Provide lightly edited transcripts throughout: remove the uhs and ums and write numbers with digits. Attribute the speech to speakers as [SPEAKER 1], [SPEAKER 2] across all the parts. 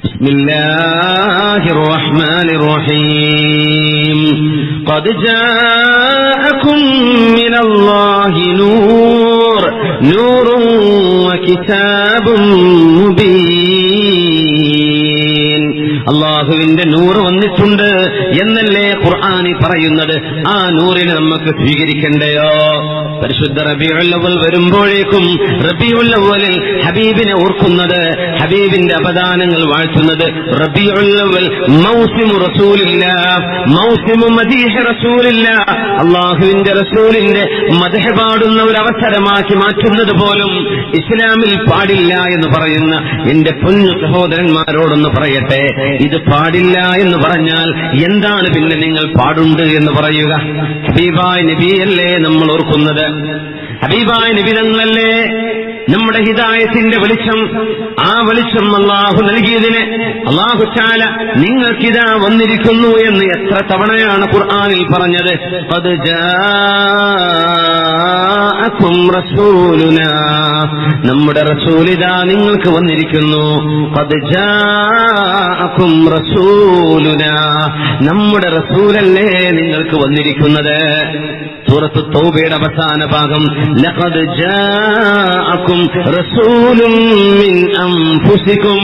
[SPEAKER 1] ബിസ്മില്ലാഹിർ റഹ്മാനിർ റഹീം ഖദ് ജാഅകും മിനല്ലാഹി നൂറുൻ വകിതാബും മുബീൻ. അല്ലാഹുവിന്റെ നൂറ് വന്നിട്ടുണ്ട് എന്നല്ലേ ഖുർആനിൽ പറയുന്നത്. ആ നൂറിനെ നമുക്ക് സ്വീകരിക്കണ്ടയോ? പരിശുദ്ധ റബീഉൽ അവ്വൽ വരുമ്പോഴേക്കും റബീഉൽ അവ്വലിൽ ഹബീബിനെ ഓർക്കുന്നത്, ഹബീബിന്റെ അപദാനങ്ങൾ വാഴ്ത്തുന്നത്. റബീഉൽ അവ്വൽ മൗസിമു റസൂലില്ലാഹ്, മൗസിമു മദീഹ് റസൂലില്ലാഹ്, അല്ലാഹുവിന്റെ റസൂലിന്റെ മദ്ഹ് പാടുന്ന ഒരു അവസരമാക്കി മാറ്റുന്നത് പോലും ഇസ്ലാമിൽ പാടില്ല എന്ന് പറയുന്ന എന്റെ പൊന്നു സഹോദരന്മാരോടൊന്ന് പറയട്ടെ, ഇത് പാടില്ല എന്ന് പറഞ്ഞാൽ എന്താണ് പിന്നെ നിങ്ങൾ പാടുണ്ട് എന്ന് പറയുക? ഹബീബായ നബിയല്ലേ നമ്മൾ ഓർക്കുന്നത്? ഹബീബായ നബി തങ്ങളല്ലേ നമ്മുടെ ഹിദായത്തിന്റെ വെളിച്ചം? ആ വെളിച്ചം അല്ലാഹു നൽകിയതിന് അല്ലാഹു തആല നിങ്ങൾക്കിതാ വന്നിരിക്കുന്നു എന്ന് എത്ര തവണയാണ് ഖുർആനിൽ പറഞ്ഞത്? ഖദ് ജാഅകും റസൂലുനാ, നമ്മുടെ റസൂലിതാ നിങ്ങൾക്ക് വന്നിരിക്കുന്നു. ഖദ് ജാഅകും റസൂലുനാ, നമ്മുടെ റസൂലല്ലേ നിങ്ങൾക്ക് വന്നിരിക്കുന്നത്. സൂറത്ത് തൗബയുടെ അവസാന ഭാഗം ലഖദ് ജാഅകും റസൂലും മിൻ അൻഫുസികും,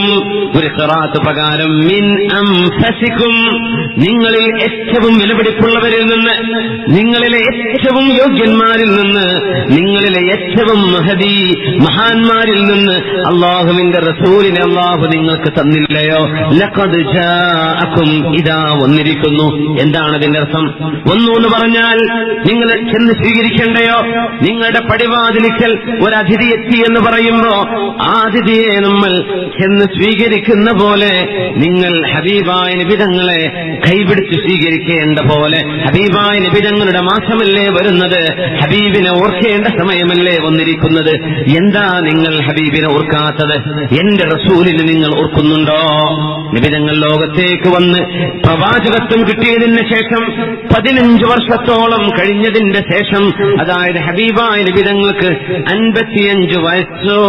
[SPEAKER 1] ഒരു ഖിറാഅത്ത് പ്രകാരം മിൻ അൻഫസികും, നിങ്ങളിൽ ഏറ്റവും വിലപിടിപ്പുള്ളവരിൽ നിന്ന്, നിങ്ങളിലെ ഏറ്റവും യോഗ്യന്മാരിൽ നിന്ന്, നിങ്ങളിലെ ഏറ്റവും മഹദി മഹാന്മാരിൽ നിന്ന് അല്ലാഹുവിന്റെ റസൂലിനെ അല്ലാഹു നിങ്ങൾക്ക് തന്നില്ലയോ? ലഖദ് ജാഅകും, ഇതാ വന്നിരിക്കുന്നു. എന്താണ് അതിന്റെ അർത്ഥം? ഒന്നു പറഞ്ഞാൽ നിങ്ങൾ ചെന്ന് സ്വീകരിക്കേണ്ടയോ? നിങ്ങളുടെ പടിവാതിലിക്കൽ ഒരു അതിഥി എത്തി എന്ന് പറയുമ്പോ ആ അതിഥിയെ നമ്മൾ ചെന്ന് സ്വീകരിക്കുന്ന പോലെ നിങ്ങൾ ഹബീബായ നബി തങ്ങളെ കൈപിടിച്ച് സ്വീകരിക്കേണ്ട പോലെ, ഹബീബായ നബി തങ്ങളുടെ മാസമല്ലേ വരുന്നത്, ഹബീബിനെ ഓർക്കേണ്ട സമയമല്ലേ വന്നിരിക്കുന്നത്. എന്താ നിങ്ങൾ ഹബീബിനെ ഓർക്കാത്തത്? എന്റെ റസൂലിനെ നിങ്ങൾ ഓർക്കുന്നുണ്ടോ? നബി തങ്ങൾ ലോകത്തേക്ക് വന്ന് പ്രവാചകത്വം കിട്ടിയതിന് ശേഷം 15 വർഷത്തോളം കഴിഞ്ഞതിന്റെ ശേഷം, അതായത് ഹബീബായ നബി തങ്ങൾക്ക് 55 വയസ്സോ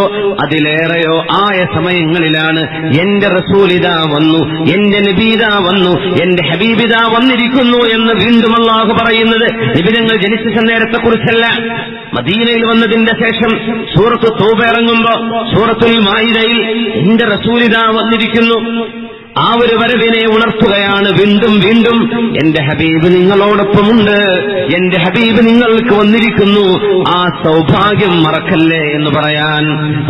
[SPEAKER 1] അതിലേറെയോ ആയ സമയങ്ങളിലാണ് എന്റെ റസൂലിതാ വന്നു, എന്റെ നബീദാ വന്നു, എന്റെ ഹബീബിദാ വന്നിരിക്കുന്നു എന്ന് വീണ്ടും അല്ലാഹു പറയുന്നത്. നബി തങ്ങൾ ജനിച്ച നേരത്തെ കുറിച്ചല്ല, മദീനയിൽ വന്നതിന്റെ ശേഷം സൂറത്ത് തൗബ ഇറങ്ങുമ്പോ സൂറത്തുൽ മാഇദയിൽ എന്റെ റസൂലിദാ വന്നിരിക്കുന്നു. ആ ഒരു വരവിനെ ഉണർത്തുകയാണ് വീണ്ടും വീണ്ടും. എന്റെ ഹബീബ് നിങ്ങളോടൊപ്പമുണ്ട്, എന്റെ ഹബീബ് നിങ്ങൾക്ക് വന്നിരിക്കുന്നു, ആ സൗഭാഗ്യം മറക്കല്ലേ എന്ന് പറയാൻ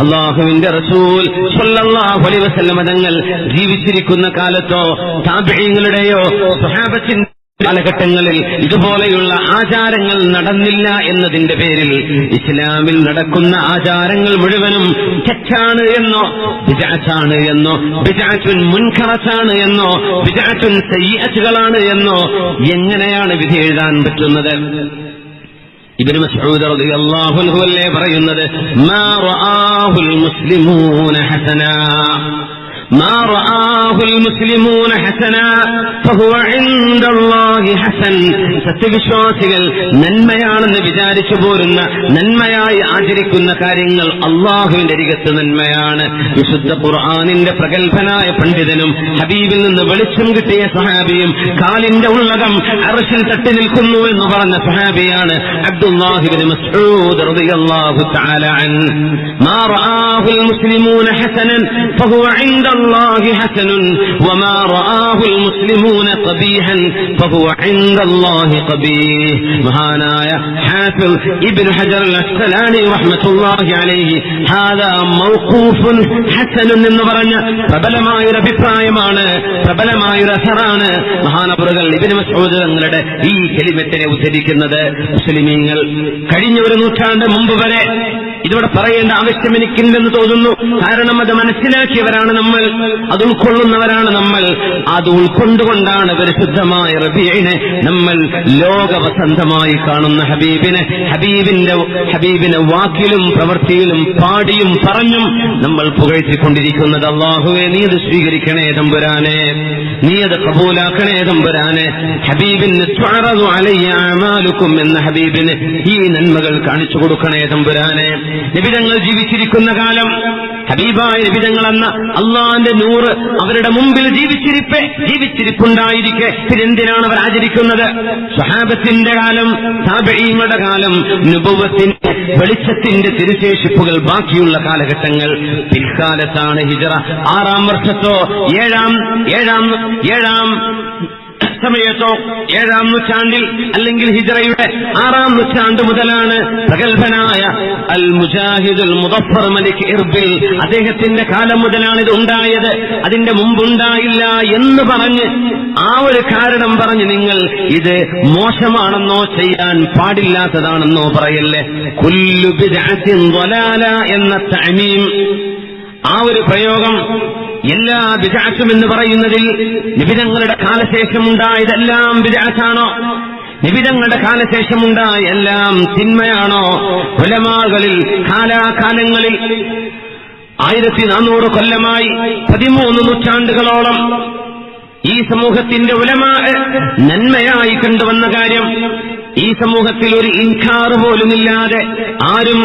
[SPEAKER 1] അല്ലാഹുവിന്റെ റസൂൽ സ്വല്ലല്ലാഹു അലൈഹി വസല്ലം തങ്ങൾ ജീവിച്ചിരിക്കുന്ന കാലത്തോ താബിഈങ്ങളുടെയോ സ്വഹാബത്തിന്റെ കാലഘട്ടങ്ങളിൽ ഇതുപോലെയുള്ള ആചാരങ്ങൾ നടന്നില്ല എന്നതിന്റെ പേരിൽ ഇസ്ലാമിൽ നടക്കുന്ന ആചാരങ്ങൾ മുഴുവനും തെറ്റാണ് എന്നോ ബിദ്അത്താണ് എന്നോ ബിദ്അത്തുൻ മുൻകറത്താണ് എന്നോ ബിദ്അത്തുൻ സയ്യിഅത്തുകളാണ് എന്നോ എങ്ങനെയാണ് വിധി എഴുതാൻ പറ്റുന്നത്? ഇബ്നു മസ്ഊദ് റളിയല്ലാഹു അൻഹു അല്ലേ പറയുന്നത്, മാ റആഹുൽ മുസ്ലിമൂന ഹസനാ, ما رآه المسلمون حسنا فهو عند الله حسن. സത്യവിശ്വാസികൾ നന്മയാണെന്ന് വിചാരിച്ചു പോരുന്ന, നന്മയായി ആചരിക്കുന്ന കാര്യങ്ങൾ അള്ളാഹുവിന്റെ അരികത്ത് നന്മയാണ്. വിശുദ്ധ ഖുർആനിന്റെ പ്രഗൽഭനായ പണ്ഡിതനും ഹബീബിൽ നിന്ന് വെളിച്ചം കിട്ടിയ സഹാബിയും കാലിന്റെ ഉള്ളകം അർശിൽ തട്ടി നിൽക്കുന്നു എന്ന് പറഞ്ഞ സഹാബിയാണ് അബ്ദുല്ലാഹി ഇബ്നു മസ്ഊദ് റളിയല്ലാഹു തആല അൻഹു. മാ റആഹുൽ മുസ്ലിമൂന ഹസനൻ ഫഹുവ ഇൻദ الله حسن وما رآه المسلمون قبيحا فهو عند الله قبيح. മഹാനായ ഹാഫിൾ ഇബ്നു ഹജർ അൽ-അസ്ഖലാനി റഹ്മത്തുള്ളാഹി അലൈഹി ഹാദാ മൗഖൂഫുൻ ഹസനുൻ എന്ന് പറഞ്ഞ പ്രബലമായൊരു അഭിപ്രായമാണ്, പ്രബലമായൊരു അസറാണ് മഹാനവറുകൾ ഇബ്നു മസ്ഊദ് തങ്ങളുടെ ഈ കലിമത്തിനെ ഉദ്ധരിക്കുന്നത്. മുസ്ലിമീങ്ങൾ കഴിഞ്ഞ ഒരു നൂറ്റാണ്ട് മുമ്പ് വരെ ഇതിവിടെ പറയേണ്ട ആവശ്യം എനിക്കില്ലെന്ന് തോന്നുന്നു. കാരണം അത് മനസ്സിലാക്കിയവരാണ് നമ്മൾ, അത് ഉൾക്കൊള്ളുന്നവരാണ് ഉൾക്കൊണ്ടവരാണ് നമ്മൾ. അത് ഉൾക്കൊണ്ടുകൊണ്ടാണ് പരിശുദ്ധമായ റബീഇനെ നമ്മൾ ലോകവസന്തമായി കാണുന്ന ഹബീബിനെ വാക്കിലും പ്രവൃത്തിയിലും പാടിയും പറഞ്ഞും നമ്മൾ പുകഴ്ത്തിക്കൊണ്ടിരിക്കുന്നത്. അല്ലാഹുവേ, നീ അത് സ്വീകരിക്കണേ തമ്പുരാനെ, നീ അത് കബൂലാക്കണേ തമ്പുരാനെ. ഹബീബിന് തുഅറദു അലയ്യ അഅമാലുക്കും എന്ന ഹബീബിന് ഈ നന്മകൾ കാണിച്ചു കൊടുക്കണേ തമ്പുരാനെ. നബിതങ്ങൾ ജീവിച്ചിരിക്കുന്ന കാലം, ഹബീബായ നബിതങ്ങൾ എന്ന അള്ളാന്റെ നൂറ് അവരുടെ മുമ്പിൽ ജീവിച്ചിരിപ്പുണ്ടായിരിക്കെ പിന്നെന്തിനാണ് അവർ ആചരിക്കുന്നത്? സ്വഹാബത്തിന്റെ കാലം, താബഈങ്ങളുടെ കാലം, നുബുവത്തിന്റെ വെളിച്ചത്തിന്റെ തിരുശേഷിപ്പുകൾ ബാക്കിയുള്ള കാലഘട്ടങ്ങൾ. പിൽക്കാലത്താണ് ഹിജ്റ 6-ാം വർഷത്തോ 7-ാം സമയത്തോ 7-ാം നൂറ്റാണ്ടിൽ അല്ലെങ്കിൽ ഹിജ്റയുടെ 6-ാം നൂറ്റാണ്ട് മുതലാണ് പ്രഗത്ഭനായ അൽ മുജാഹിദുൽ മുദഫർ മലിക് ഇർബിൽ, അദ്ദേഹത്തിന്റെ കാലം മുതലാണ് ഇത് ഉണ്ടായത്. അതിന്റെ മുമ്പുണ്ടായില്ല എന്ന് പറഞ്ഞ് ആ ഒരു കാരണം പറഞ്ഞ് നിങ്ങൾ ഇത് മോശമാണെന്നോ ചെയ്യാൻ പാടില്ലാത്തതാണെന്നോ പറയല്ലേ. കുല്ലു ബിദ്അത്തിൻ ളലാല എന്ന തഅമീം, ആ ഒരു പ്രയോഗം എല്ലാ ബിദ്അത്തും എന്ന് പറയുന്നതിൽ നബിതങ്ങളുടെ കാലശേഷമുണ്ടായതെല്ലാം ബിദ്അത്താണോ? നബിതങ്ങളുടെ കാലശേഷമുണ്ടായ എല്ലാം തിന്മയാണോ? ഉലമാകളിൽ കാലാകാലങ്ങളിൽ 1400 കൊല്ലമായി 13 നൂറ്റാണ്ടുകളോളം ഈ സമൂഹത്തിന്റെ ഉലമാ നന്മയായി കണ്ടുവന്ന കാര്യം, ഈ സമൂഹത്തിൽ ഒരു ഇൻകാർ പോലുമില്ലാതെ ആരും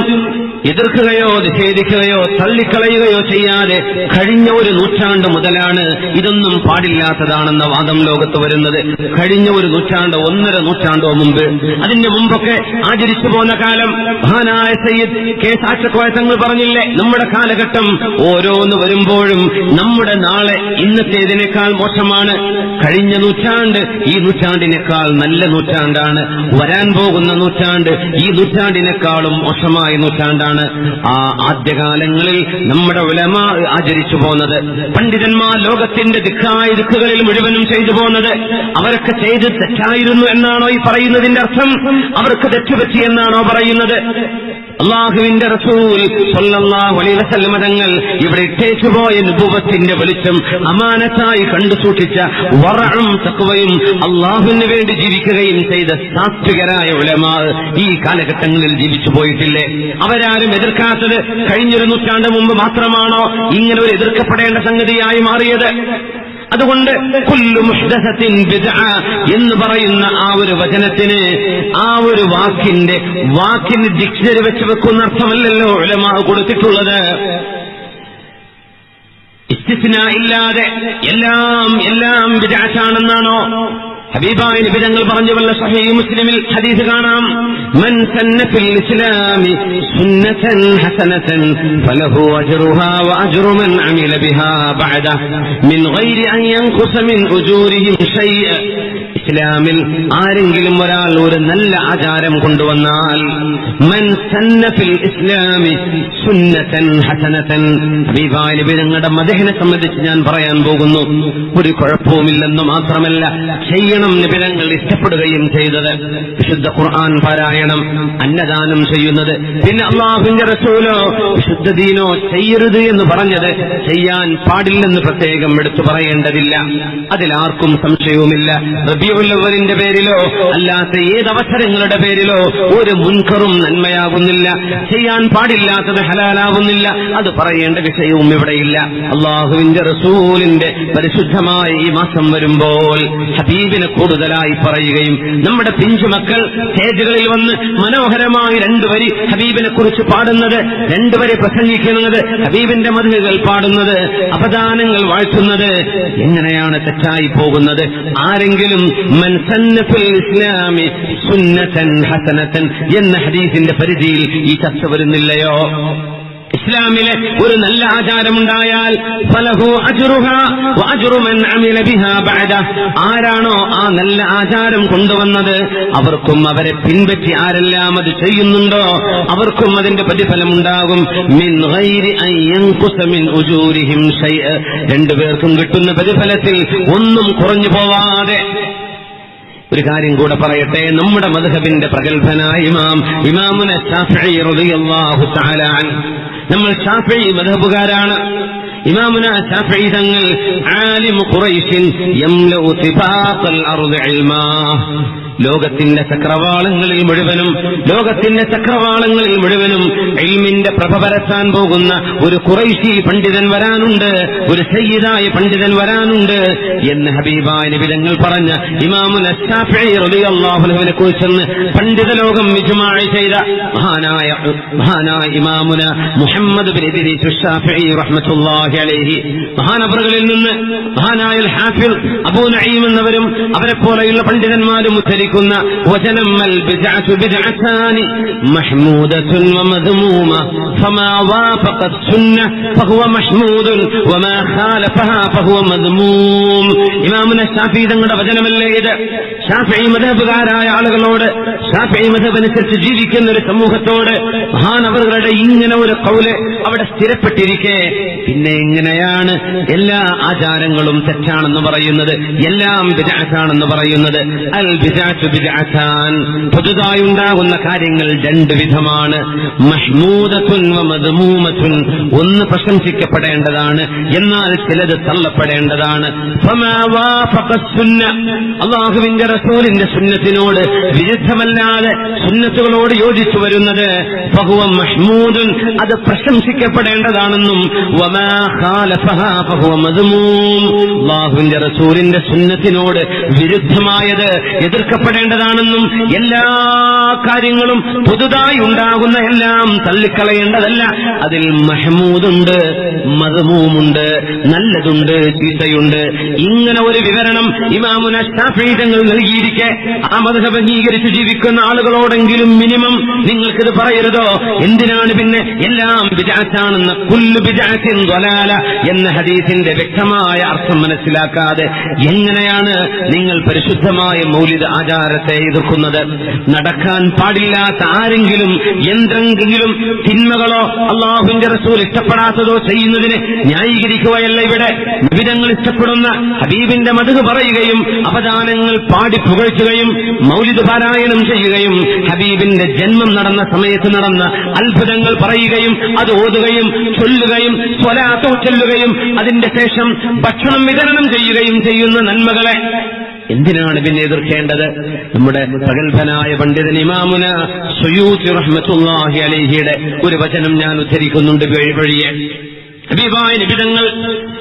[SPEAKER 1] എതിർക്കുകയോ നിഷേധിക്കുകയോ തള്ളിക്കളയുകയോ ചെയ്യാതെ കഴിഞ്ഞ ഒരു നൂറ്റാണ്ട് മുതലാണ് ഇതൊന്നും പാടില്ലാത്തതാണെന്ന വാദം ലോകത്ത് വരുന്നത്. കഴിഞ്ഞ ഒരു നൂറ്റാണ്ട്, 1.5 നൂറ്റാണ്ടോ മുമ്പ്, അതിന്റെ മുമ്പൊക്കെ ആചരിച്ചു പോന്ന കാലം. മഹാനായ സയ്യിദ് കെ സാച്ചക്കോയ തങ്ങൾ പറഞ്ഞില്ലേ, നമ്മുടെ കാലഘട്ടം ഓരോന്ന് വരുമ്പോഴും നമ്മുടെ നാളെ ഇന്നത്തേതിനേക്കാൾ മോശമാണ്. കഴിഞ്ഞ നൂറ്റാണ്ട് ഈ നൂറ്റാണ്ടിനേക്കാൾ നല്ല നൂറ്റാണ്ടാണ്. വരാൻ പോകുന്ന നൂറ്റാണ്ട് ഈ നൂറ്റാണ്ടിനേക്കാളും മോശമായ നൂറ്റാണ്ടാണ്. ആ ആദ്യകാലങ്ങളിൽ നമ്മുടെ ഉലമാ ആചരിച്ചു പോന്നത്, പണ്ഡിതന്മാർ ലോകത്തിന്റെ ദിക്കായ ദിക്കുകളിൽ മുഴുവനും ചെയ്തു പോന്നത്, അവരൊക്കെ ചെയ്ത് തെറ്റായിരുന്നു എന്നാണോ ഈ പറയുന്നതിന്റെ അർത്ഥം? അവർക്ക് തെറ്റുപറ്റി എന്നാണോ പറയുന്നത്? അല്ലാഹുവിന്റെ റസൂൽ സ്വല്ലല്ലാഹു അലൈഹി വസല്ലം തങ്ങൾ ഇവിടെ ഇട്ടേച്ചുപോയ നുബുവത്തിന്റെ വെളിച്ചം അമാനത്തായി കണ്ടു സൂക്ഷിച്ച വറഉം തഖ്വയും അല്ലാഹുവിന് വേണ്ടി ജീവിക്കുകയും ചെയ്ത സാത്വികരായ ഉലമാ ഈ കാലഘട്ടങ്ങളിൽ ജീവിച്ചു പോയിട്ടില്ലേ? അവരാരും എതിർക്കാത്തത് കഴിഞ്ഞൊരു നൂറ്റാണ്ട് മുമ്പ് മാത്രമാണോ ഇങ്ങനെ ഒരു എതിർക്കപ്പെടേണ്ട സംഗതിയായി മാറിയത്? അതുകൊണ്ട് കുല്ലു മുഹ്ദസത്തിൻ ബിദ്അ എന്ന് പറയുന്ന ആ ഒരു വചനത്തിന്, ആ ഒരു വാക്കിന് ഡിക്ഷണറി വെച്ച് വെക്കുന്ന അർത്ഥമല്ലല്ലോ ഉലമാ കൊടുത്തിട്ടുള്ളത്. ഇസ്തിസ്നാ ഇല്ലാതെ എല്ലാം ബിദ്അത്താണെന്നാണോ? ഹബീബായ നബി തങ്ങൾ പറഞ്ഞു വല്ല സഹീഹ് മുസ്ലിമിൽ ഹദീസ് കാണാം, മൻ സന്ന ഫിൽ ഇസ്ലാമി സുന്നതൻ ഹസനതൻ ഫലഹു അജ്റുഹാ വഅജ്റു മൻ അമില ബിഹാ ബഅദ മിൻ ഗൈരി അൻ യൻഖുസ മിൻ ഉജൂരിഹിം ഷൈഅ. ഇസ്ലാമിൽ ആരെങ്കിലും ഒരാൾ ഒരു നല്ല ആചാരം കൊണ്ടുവന്നാൽ, മൻ സന്ന ഫിൽ ഇസ്ലാമി സുന്നതൻ ഹസനതൻ, ഹബീബായ നബി തങ്ങളുടെ മദ്ഹിനെ സംബന്ധിച്ച് ഞാൻ പറയാൻ പോകുന്നു. ഒരു കുഴപ്പവുമില്ലെന്ന് മാത്രമല്ല, ചെയ്യണം നിബിധങ്ങൾ ഇഷ്ടപ്പെടുകയും ചെയ്തത് വിശുദ്ധ ഖുർആൻ പാരായണം, അന്നദാനം ചെയ്യുന്നത്. പിന്നെ അല്ലാഹുവിന്റെ റസൂലോ വിശുദ്ധ ദീനോ ചെയ്യരുത് എന്ന് പറഞ്ഞത് ചെയ്യാൻ പാടില്ലെന്ന് പ്രത്യേകം എടുത്തു പറയേണ്ടതില്ല. അതിലാർക്കും സംശയവുമില്ല. റബീഉൽ അവ്വലിന്റെ പേരിലോ അല്ലാത്ത ഏതവസരങ്ങളുടെ പേരിലോ ഒരു മുൻകറും നന്മയാകുന്നില്ല, ചെയ്യാൻ പാടില്ലാത്തത് ഹലാലാവുന്നില്ല. അത് പറയേണ്ട വിഷയവും ഇവിടെയില്ല. അല്ലാഹുവിന്റെ റസൂലിന്റെ പരിശുദ്ധമായ ഈ മാസം വരുമ്പോൾ ഹബീബിനെ കൂടുതലായി പറയുകയും നമ്മുടെ പിഞ്ചുമക്കൾ സ്റ്റേജുകളിൽ വന്ന് മനോഹരമായി 2 വരി ഹബീബിനെ കുറിച്ച് പാടുന്നത്, 2 വരി പ്രസംഗിക്കുന്നത്, ഹബീബിന്റെ മദ്ഹുകൾ പാടുന്നത്, അപദാനങ്ങൾ വാഴ്ത്തുന്നത് എങ്ങനെയാണ് തെറ്റായി പോകുന്നത്? ആരെങ്കിലും മൻ സന്ന ഫിൽ ഇസ്ലാമി സുന്നതൻ ഹസനതൻ എന്ന ഹദീസിന്റെ പരിധിയിൽ ഈ ചർച്ച വരുന്നില്ലയോ? ഇസ്ലാമിലെ ഒരു നല്ല ആചാരമുണ്ടായാൽ ഫലഹു അജ്റുഹാ വഅജ്റു മൻ അമില ബിഹാ ബഅദ, ആരാണോ ആ നല്ല ആചാരം കൊണ്ടുവന്നത് അവർക്കും അവരെ പിൻപറ്റി ആരെല്ലാം അത് ചെയ്യുന്നുണ്ടോ അവർക്കും അതിന്റെ പ്രതിഫലമുണ്ടാകും. മിൻ ഗൈരി അൻ യൻഖുസ മിൻ ഉജൂരിഹിം ഷൈഅ, 2 പേർക്കും കിട്ടുന്ന പ്രതിഫലത്തിൽ ഒന്നും കുറഞ്ഞു പോവാതെ. ഒരു കാര്യം കൂടെ പറയട്ടെ, നമ്മുടെ മദ്ഹബിന്റെ പ്രഗത്ഭനായ ഇമാമുന ശാഫിഈ റളിയല്ലാഹു തആല അൻഹു, നമ്മൾ ശാഫിഈ മദ്ഹബുകാരാണ്. ഇമാമുന ശാഫിഈ തങ്ങൾ ആലിമു ഖുറൈശിൻ യംലഉ തിബാഖൽ അർദി ഇൽമാ, ലോകത്തിന്റെ ചക്രവാളങ്ങളിൽ മുഴുവനും ഇൽമിന്റെ പ്രഭ പരത്താൻ പോകുന്ന ഒരു ഖുറൈശി പണ്ഡിതൻ വരാനുണ്ട്, ഒരു സയ്യിദായ പണ്ഡിതൻ വരാനുണ്ട് എന്ന് ഹബീബായ നബി തങ്ങൾ പറഞ്ഞ ഇമാമുന ശാഫിഈ റളിയല്ലാഹു അൻഹുവിനെ കുറിച്ചെന്ന് പണ്ഡിത ലോകം ഇജ്മാഅ് ചെയ്ത മഹാനായ ഇമാമുന മുഹമ്മദ് ബിൻ ഇദ്രീസ് ശാഫിഈ റഹ്മത്തുള്ളാഹി അലൈഹി മഹാനവറുകളിൽ നിന്ന് മഹാനായ ഹാഫിൾ അബൂ നഈം എന്നവരും അവരെ പോലെയുള്ള പണ്ഡിതന്മാരും ഉദ്ധരിക്കുന്ന വചനം അൽ ബിദ്അതു ബിദ്അതാനി മഹ്മൂദത്തുൻ വമദ്മൂമ ഫമാ വാഫഖത് സുന്ന ഫഹുവ മഹ്മൂദുൻ വമാ ഖാലഫഹാ ഫഹുവ മദ്മൂം. ഇമാമുന ശാഫിഈ തങ്ങളുടെ വചനമല്ലേ ഇത്? ശാഫിഈ മദ്ഹബുകാരായ ആളുകളോട്, ശാഫിഈ മദ്ഹബ് അനുസരിച്ച് ജീവിക്കുന്ന ഒരു സമൂഹത്തോട് മഹാനവറുകളുടെ ഇങ്ങനെ ഒരു ഖൗല് അവിടെ സ്ഥിരപ്പെട്ടിരിക്കെ പിന്നെ എങ്ങനെയാണ് എല്ലാ ആചാരങ്ങളും തെറ്റാണെന്ന് പറയുന്നത്, എല്ലാം ബിദ്അത്താണെന്ന് പറയുന്നത്? അൽ ബിദ്അത്തു ബിദ്അത്താൻ, പുതുതായി ഉണ്ടാകുന്ന കാര്യങ്ങൾ രണ്ട് വിധമാണ്. മഹ്മൂദത്തുൻ വ മദ്മൂമത്തുൻ, ഒന്ന് പ്രശംസിക്കപ്പെടേണ്ടതാണ്, എന്നാൽ ചിലത് തള്ളപ്പെടേണ്ടതാണ്. ഫമാ വാഫഖസ് സുന്ന, അല്ലാഹുവിന്റെ റസൂലിന്റെ സുന്നത്തിനോട് വിരുദ്ധമല്ലാതെ സുന്നത്തുകളോട് യോജിച്ചു വരുന്നത് ഫഹുവ മഹ്മൂദുൻ, അത് പ്രശംസിക്കപ്പെടേണ്ടതാണെന്നും വമാ ഖാലഫഹാ ഫഹുവ മദ്മൂം, അല്ലാഹുവിന്റെ റസൂലിന്റെ സുന്നത്തിനോട് വിരുദ്ധമായത് എതിർക്കപ്പെടേണ്ടതാണെന്നും എല്ലാ കാര്യങ്ങളും പുതുതായി ഉണ്ടാകുന്ന എല്ലാം തള്ളിക്കളയേണ്ടതല്ല, അതിൽ മഹ്മൂദുണ്ട്, മദ്മൂമുണ്ട്, നല്ലതുണ്ട്, ചീത്തയുണ്ട്. ഇങ്ങനെ ഒരു വിവരണം ഇമാമുന ശാഫിഈ തങ്ങൾ നൽകിയിരിക്കെ ആ മദ്ഹബ് അംഗീകരിച്ച് ജീവിക്കുന്ന ആളുകളോടെങ്കിലും മിനിമം നിങ്ങൾക്കിത് പറയരുതോ? എന്തിനാണ് പിന്നെ എല്ലാം ബിദ്അത്താണെന്ന്, കുല്ലു ബിദ്അത്തിൻ ളലാല എന്ന ഹദീസിന്റെ വ്യക്തമായ അർത്ഥം മനസ്സിലാക്കാതെ എങ്ങനെയാണ് നിങ്ങൾ പരിശുദ്ധമായ മൗലിദ് ആചാരത്തെ എതിർക്കുന്നത്? നടക്കാൻ പാടില്ലാത്ത ആരെങ്കിലും എന്തെങ്കിലും തിന്മകളോ അല്ലാഹുവിന്റെ റസൂൽ ഇഷ്ടപ്പെടാത്തതോ ചെയ്യുന്നതിന് ന്യായീകരിക്കുകയല്ല ഇവിടെ. വിധങ്ങൾ ഇഷ്ടപ്പെടുന്ന ഹബീബിന്റെ മദ്ഹ് പറയുകയും അവദാനങ്ങൾ പാടി പുകഴ്ത്തുകയും മൗലിദ് പാരായണം ചെയ്യുകയും ഹബീബിന്റെ ജന്മം നടന്ന സമയത്ത് നടന്ന അത്ഭുതങ്ങൾ പറയുകയും അത് ഓതുകയും ചൊല്ലുകയും സ്വലാത്ത് ചൊല്ലുകയും അതിന്റെ ശേഷം ഭക്ഷണം വിതരണം ചെയ്യുകയും ചെയ്യുന്ന നന്മകളെ എന്തിനാണ് പിന്നെ എതിർക്കേണ്ടത്? നമ്മുടെ പ്രഗത്ഭനായ പണ്ഡിതൻ ഇമാമുന സുയൂത്തി റഹ്മത്തുള്ളാഹി അലൈഹിയുടെ ഒരു വചനം ഞാൻ ഉദ്ധരിക്കുന്നുണ്ട് വഴിയെ. ഹബീബായ നബി തങ്ങൾ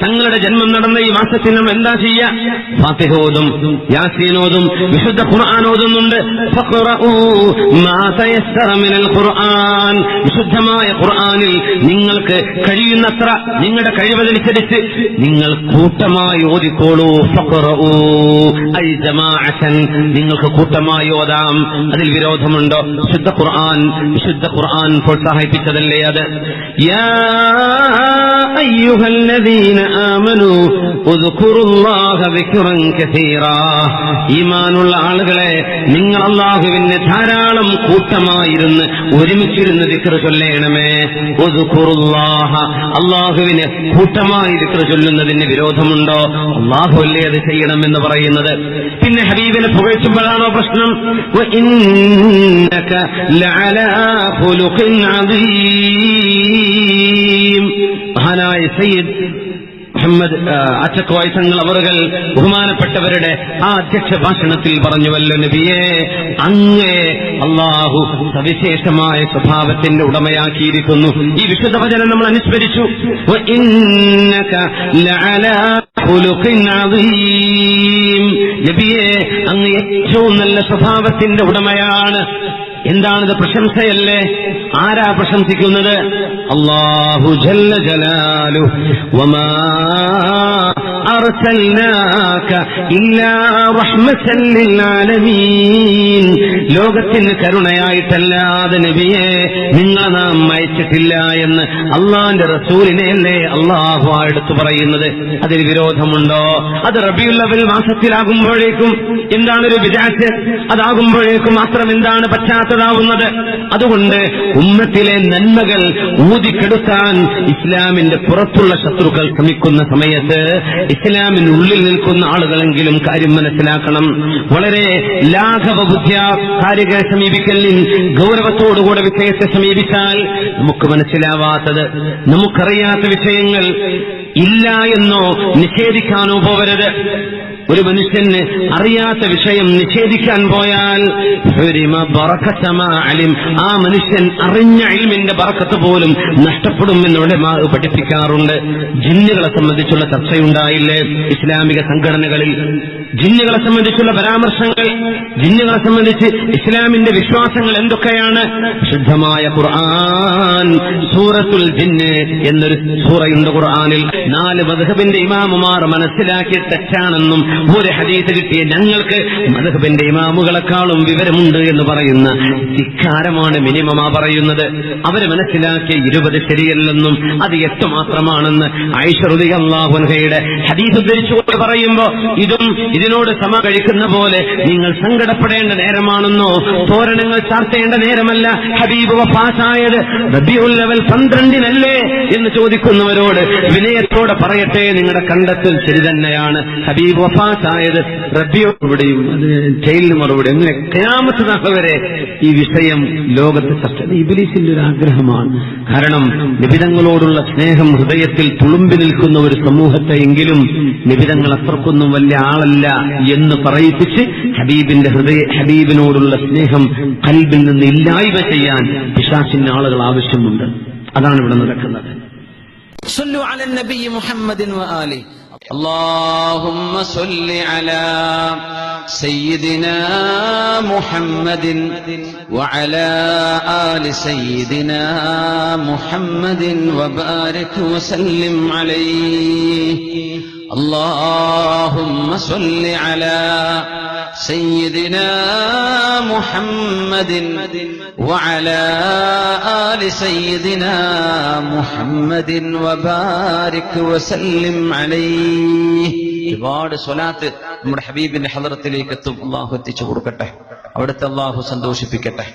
[SPEAKER 1] തങ്ങളുടെ ജന്മം നടന്ന ഈ മാസത്തിൽ നാം എന്താ ചെയ്യുക? ഫാത്തിഹ ഓതും, യാസീൻ ഓതും, വിശുദ്ധ ഖുർആൻ ഓതുന്നുണ്ട്. ഫഖറഊ മാ തയസ്സറ മിനൽ ഖുർആൻ, വിശുദ്ധമായ ഖുർആനിൽ നിങ്ങൾക്ക് കഴിയുന്നത്ര നിങ്ങളുടെ കഴിവതനുസരിച്ച് നിങ്ങൾ കൂട്ടമായി ഓതിക്കോളൂ. ഫഖറഊ ഐ ജമാഅതൻ, നിങ്ങൾക്ക് കൂട്ടമായി ഓതാം. അതിൽ വിരോധമുണ്ടോ? വിശുദ്ധ ഖുർആൻ പ്രോത്സാഹിപ്പിച്ചതല്ലേ അത്? യാ أيها الذين آمنوا اذكروا الله ذكرا كثيرا, ഈമാനുള്ള ആളുകളെ നിങ്ങൾ അല്ലാഹുവിനെ ധാരാളം കൂട്ടമായിരുന്ന് ഒരുമിച്ചിരുന്ന് ദിക്ർ ചൊല്ലേണമേ. ഉദ്കുറുല്ലാഹ, അല്ലാഹുവിനെ കൂട്ടമായി ദിക്ർ ചൊല്ലുന്നതിന് വിരോധമുണ്ടോ? അല്ലാഹുവല്ലേ അത് ചെയ്യണമെന്ന് പറയുന്നത്. പിന്നെ ഹബീബിനെ പുകഴ്ത്തുമ്പോഴാണോ പ്രശ്നം? വഇന്നക ലഅലാ ഖുലുഖിൻ അദീം, മഹാനായ സയ്യിദ് മുഹമ്മദ് അച്ചക്കോയ തങ്ങൾ അവറുകൾ ബഹുമാനപ്പെട്ടവരുടെ ആ അധ്യക്ഷ ഭാഷണത്തിൽ പറഞ്ഞുവല്ലോ, നബിയെ അങ്ങേ അല്ലാഹു സവിശേഷമായ സ്വഭാവത്തിന്റെ ഉടമയാക്കിയിരിക്കുന്നു. ഈ വിശുദ്ധ വചനം നമ്മൾ അനുസ്മരിച്ചു. വഇന്നക ലഅലാ ഖുലുഖിൻ അദീം, നബിയെ അങ്ങ് ഏറ്റവും നല്ല സ്വഭാവത്തിന്റെ ഉടമയാണ്. എന്താണിത്? പ്രശംസയല്ലേ? ആരാ പ്രശംസിക്കുന്നത്? അല്ലാഹു ജല്ല ജലാലുഹു വമാ അർസൽനാക ഇല്ലാ റഹ്മതൻ ലിൽ ആലമീൻ, ലോകത്തിന് കരുണയായിട്ടല്ലാതെ നബിയെ നിങ്ങളെ നാം അയച്ചിട്ടില്ല എന്ന് അള്ളാന്റെ റസൂലിനെയല്ലേ അള്ളാഹു എടുത്തു പറയുന്നത്. അതിൽ വിരോധമുണ്ടോ? അത് റബീഉൽ അവ്വൽ മാസത്തിലാകുമ്പോഴേക്കും എന്താണൊരു ബിദ്അത്ത്, അതാകുമ്പോഴേക്കും മാത്രം എന്താണ് പറ്റാത്തതാവുന്നത്? അതുകൊണ്ട് ഉമ്മത്തിലെ നന്മകൾ ഊതിക്കെടുത്താൻ ഇസ്ലാമിന്റെ പുറത്തുള്ള ശത്രുക്കൾ ശ്രമിക്കുന്ന സമയത്ത് ഇസ്ലാമിനുള്ളിൽ നിൽക്കുന്ന ആളുകളെങ്കിലും കാര്യം മനസ്സിലാക്കണം. വളരെ ലാഘവ ബുദ്ധിയ കാര്യങ്ങളെ സമീപിക്കലിൽ ഗൗരവത്തോടുകൂടെ വിഷയത്തെ സമീപിച്ചാൽ നമുക്ക് മനസ്സിലാവാത്തത്, നമുക്കറിയാത്ത വിഷയങ്ങൾ ഇല്ല എന്നോ നിഷേധിക്കാനോ പോവരുത്. ഒരു മനുഷ്യന് അറിയാത്ത വിഷയം നിഷേധിക്കാൻ പോയാൽ ആ മനുഷ്യൻ അറിഞ്ഞ ഇൽമിന്റെ ബറക്കത്ത് പോലും നഷ്ടപ്പെടുമെന്ന് ഉലമാ പഠിപ്പിക്കാറുണ്ട്. ജിന്നുകളെ സംബന്ധിച്ചുള്ള ചർച്ചയുണ്ടായില്ലേ ഇസ്ലാമിക സംഘടനകളിൽ? ജിന്നുകളെ സംബന്ധിച്ചുള്ള പരാമർശങ്ങൾ, ജിന്നുകളെ സംബന്ധിച്ച് ഇസ്ലാമിന്റെ വിശ്വാസങ്ങൾ എന്തൊക്കെയാണ്? ശുദ്ധമായ ഖുർആൻ സൂറത്തുൽ ജിന്ന് എന്നൊരു സൂറയുണ്ട് ഖുർആനിൽ. 4 മദ്ഹബിന്റെ ഇമാമുമാർ മനസ്സിലാക്കി തെറ്റാണെന്നും ഒരു ഹദീസ് കിട്ടിയ ഞങ്ങൾക്ക് മദ്ഹബിന്റെ ഇമാമുകളെക്കാളും വിവരമുണ്ട് എന്ന് പറയുന്ന ധിക്കാരമാണ് മിനിമമാ പറയുന്നത്. അവര് മനസ്സിലാക്കിയ 20 ശരിയല്ലെന്നും അത് 8 മാത്രമാണെന്ന് ആയിഷ റളിയല്ലാഹു അൻഹയുടെ ഹദീസ് ഉദ്ധരിച്ചുകൊണ്ട് പറയുമ്പോ ഇതിനോട് സമ കഴിക്കുന്ന പോലെ നിങ്ങൾ സങ്കടപ്പെടേണ്ട നേരമാണെന്നോ തോരണങ്ങൾ ചാർത്തേണ്ട നേരമല്ല, ഹബീബ് വഫാത്തായത് റബീഉൽ അവൽ 12-നല്ലേ എന്ന് ചോദിക്കുന്നവരോട് വിനയത്തോടെ പറയട്ടെ, നിങ്ങളുടെ കണ്ടെത്തൽ ശരി തന്നെയാണ്. ഹബീബ് വഫാത്തായത് റബീഉവിടെയും ജയിലിന് മറുപടി അങ്ങനെ ഖിയാമത്ത് നാൾ വരെ ഈ വിഷയം ലോകത്ത് ചർച്ച. ഇബ്ലീസിന്റെ ഒരു ആഗ്രഹമാണ്. കാരണം നിബിതങ്ങളോടുള്ള സ്നേഹം ഹൃദയത്തിൽ തുളുമ്പി നിൽക്കുന്ന ഒരു സമൂഹത്തെയെങ്കിലും നിബിതങ്ങൾ അത്രക്കൊന്നും വലിയ ആളല്ല എന്ന് പറയിപ്പിച്ച് ഹബീബിനോടുള്ള സ്നേഹം ഖൽബിൽ നിന്ന് ഇല്ലായ്മ ചെയ്യാൻ പിശാചിന് ആളുകൾ ആവശ്യമുണ്ട്. അതാണ് ഇവിടെ നടക്കുന്നത്.
[SPEAKER 2] صلوا على النبي محمد وآله. اللهم صل على سيدنا محمد وعلى آل سيدنا محمد وبارك وسلم عليه. اللهم صل على سيدنا محمد وعلى آل سيدنا محمد وبارك وسلم عليه. ഒരുപാട് സ്വലാത്ത് നമ്മുടെ ഹബീബിന്റെ ഹളറത്തിലേക്ക് എത്തും. അള്ളാഹു എത്തിച്ചു കൊടുക്കട്ടെ, അവിടുത്തെ അള്ളാഹു സന്തോഷിപ്പിക്കട്ടെ.